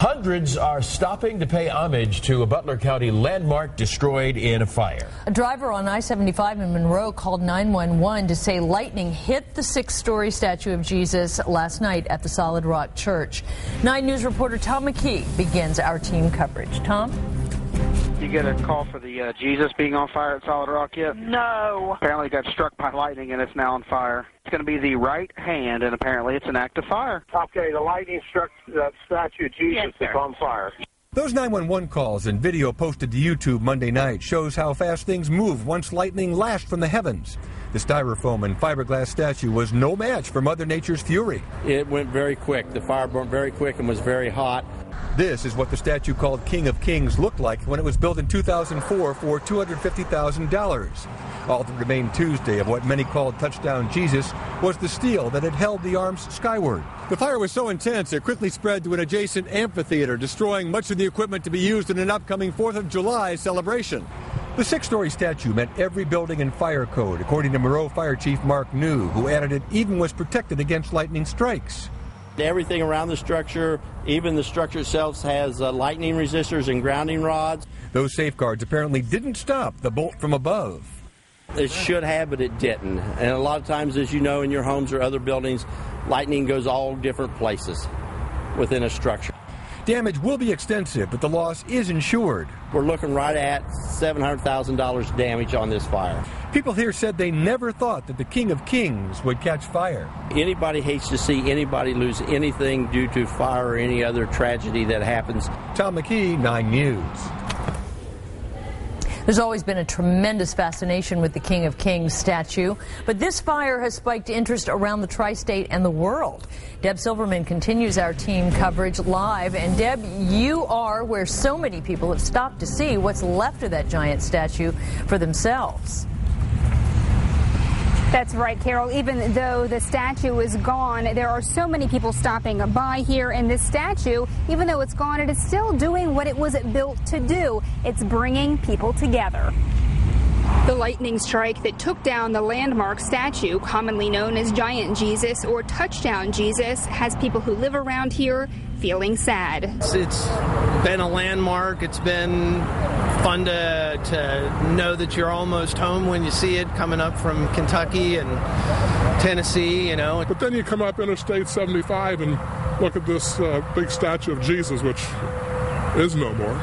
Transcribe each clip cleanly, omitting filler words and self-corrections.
Hundreds are stopping to pay homage to a Butler County landmark destroyed in a fire. A driver on I-75 in Monroe called 911 to say lightning hit the 6-story statue of Jesus last night at the Solid Rock Church. 9 News reporter Tom McKee begins our team coverage. Tom? You get a call for the Jesus being on fire at Solid Rock yet? No. Apparently got struck by lightning and it's now on fire. It's going to be the right hand, and apparently it's an active fire. Okay, the lightning struck that styrofoam of Jesus that's on fire. Those 911 calls and video posted to YouTube Monday night shows how fast things move once lightning lashed from the heavens. The styrofoam and fiberglass statue was no match for Mother Nature's fury. It went very quick. The fire burned very quick and was very hot. This is what the statue called King of Kings looked like when it was built in 2004 for $250,000. All that remained Tuesday of what many called Touchdown Jesus was the steel that had held the arms skyward. The fire was so intense it quickly spread to an adjacent amphitheater, destroying much of the equipment to be used in an upcoming 4th of July celebration. The 6-story statue met every building and fire code, according to Monroe Fire Chief Mark New, who added it even was protected against lightning strikes. Everything around the structure, even the structure itself, has lightning resistors and grounding rods. Those safeguards apparently didn't stop the bolt from above. It should have, but it didn't. And a lot of times, as you know, in your homes or other buildings, lightning goes all different places within a structure. Damage will be extensive, but the loss is insured. We're looking right at $700,000 damage on this fire. People here said they never thought that the King of Kings would catch fire. Anybody hates to see anybody lose anything due to fire or any other tragedy that happens. Tom McKee, 9 News. There's always been a tremendous fascination with the King of Kings statue, but this fire has spiked interest around the tri-state and the world. Deb Silverman continues our team coverage live. And Deb, you are where so many people have stopped to see what's left of that giant statue for themselves. That's right, Carol. Even though the statue is gone, there are so many people stopping by here, and this statue, even though it's gone, it is still doing what it was built to do. It's bringing people together. The lightning strike that took down the landmark statue, commonly known as Giant Jesus or Touchdown Jesus, has people who live around here feeling sad. It's been a landmark. It's been fun to know that you're almost home when you see it coming up from Kentucky and Tennessee, you know. But then you come up Interstate 75 and look at this big statue of Jesus, which is no more.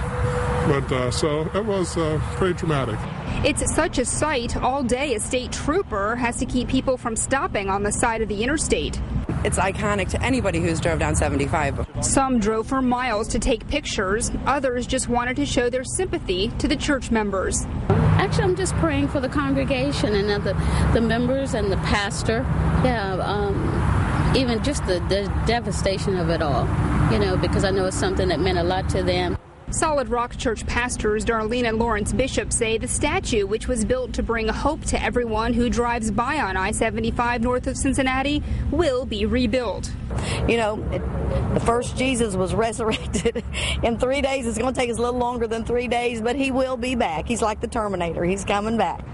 But so it was pretty dramatic. It's such a sight. All day, a state trooper has to keep people from stopping on the side of the interstate. It's iconic to anybody who's drove down 75. Some drove for miles to take pictures. Others just wanted to show their sympathy to the church members. Actually, I'm just praying for the congregation and the members and the pastor. Yeah, even just the devastation of it all, you know, because I know it's something that meant a lot to them. Solid Rock Church pastors Darlene and Lawrence Bishop say the statue, which was built to bring hope to everyone who drives by on I-75 north of Cincinnati, will be rebuilt. You know, the first Jesus was resurrected in 3 days. It's going to take us a little longer than 3 days, but he will be back. He's like the Terminator. He's coming back.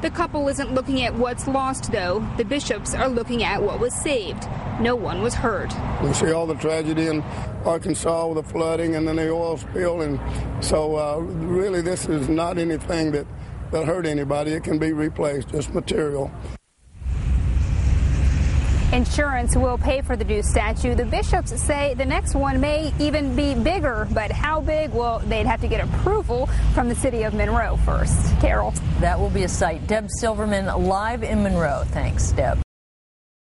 The couple isn't looking at what's lost, though. The bishops are looking at what was saved. No one was hurt. We see all the tragedy in Arkansas with the flooding and then the oil spill, and so really this is not anything that hurt anybody. It can be replaced, just material. Insurance will pay for the new statue. The bishops say the next one may even be bigger, but how big? Well, they'd have to get approval from the city of Monroe first. Carol. That will be a sight. Deb Silverman live in Monroe. Thanks, Deb.